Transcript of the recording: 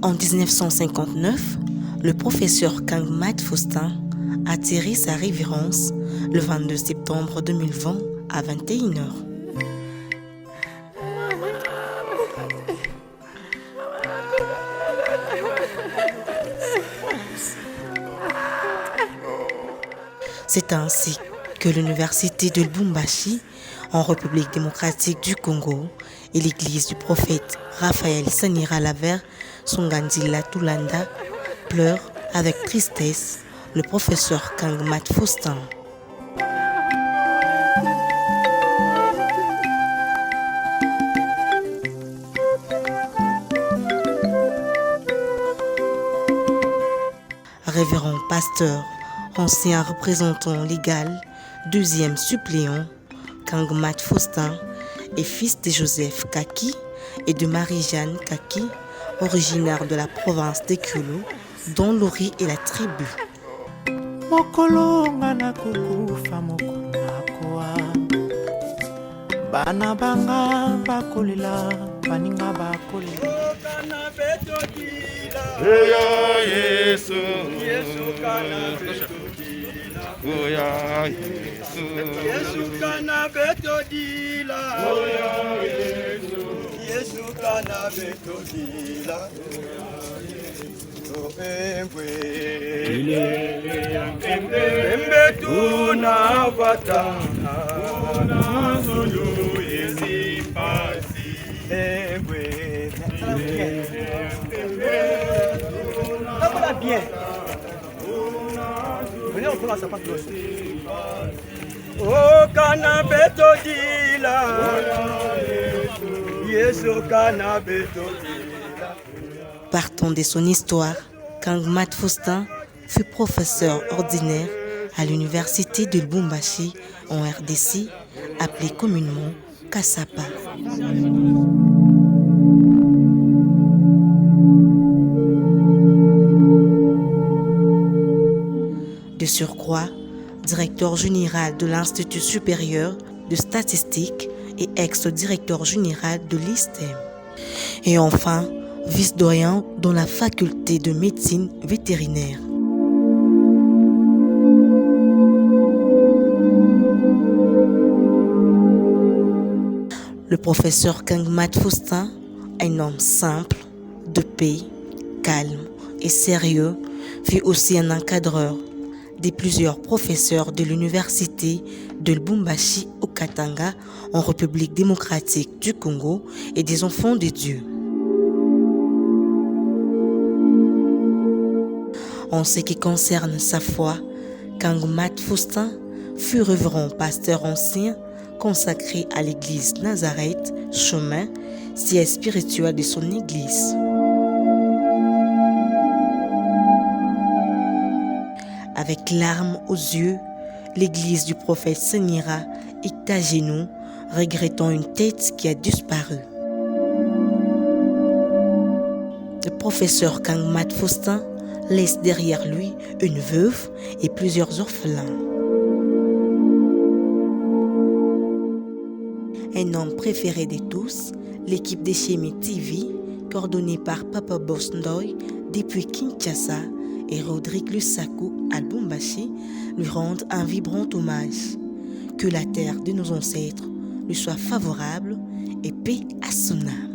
en 1959, le professeur Kangmat Faustin atterrit sa révérence le 22 septembre 2020 à 21h. C'est ainsi que l'université de Lubumbashi, en République démocratique du Congo, et l'église du prophète Raphaël Sanira Laver Songandila Tulanda pleurent avec tristesse le professeur Kangmat Faustin. Révérend pasteur, ancien représentant légal, deuxième suppléant, Kangmat Faustin est fils de Joseph Kaki et de Marie-Jeanne Kaki, originaire de la province d'Ekulu, dont Lori est la tribu. Bien. Venez, on prend sa patte. Oh, canabeto dila. Yesu canabeto dila. Partant de son histoire, Kangmat Faustin fut professeur ordinaire à l'université de Lubumbashi en RDC, appelée communément Kasapa. De surcroît, directeur général de l'Institut supérieur de statistique et ex-directeur général de l'ISTEM. Et enfin, vice-doyen dans la faculté de médecine vétérinaire. Le professeur Kangmat Faustin, un homme simple, de paix, calme et sérieux, fut aussi un encadreur de plusieurs professeurs de l'université de Lubumbashi au Katanga, en République démocratique du Congo, et des enfants de Dieu. En ce qui concerne sa foi, Kangmat Faustin fut révérend pasteur ancien consacré à l'église Nazareth, chemin, siège spirituel de son église. Avec larmes aux yeux, l'église du prophète Sanira est à genoux, regrettant une tête qui a disparu. Le professeur Kangmat Faustin laisse derrière lui une veuve et plusieurs orphelins. Un homme préféré de tous, l'équipe de Chemi TV, coordonnée par Papa Boss Ndoy depuis Kinshasa, et Rodrigue Lusaku à Lubumbashi, lui rendent un vibrant hommage. Que la terre de nos ancêtres lui soit favorable et paix à son âme.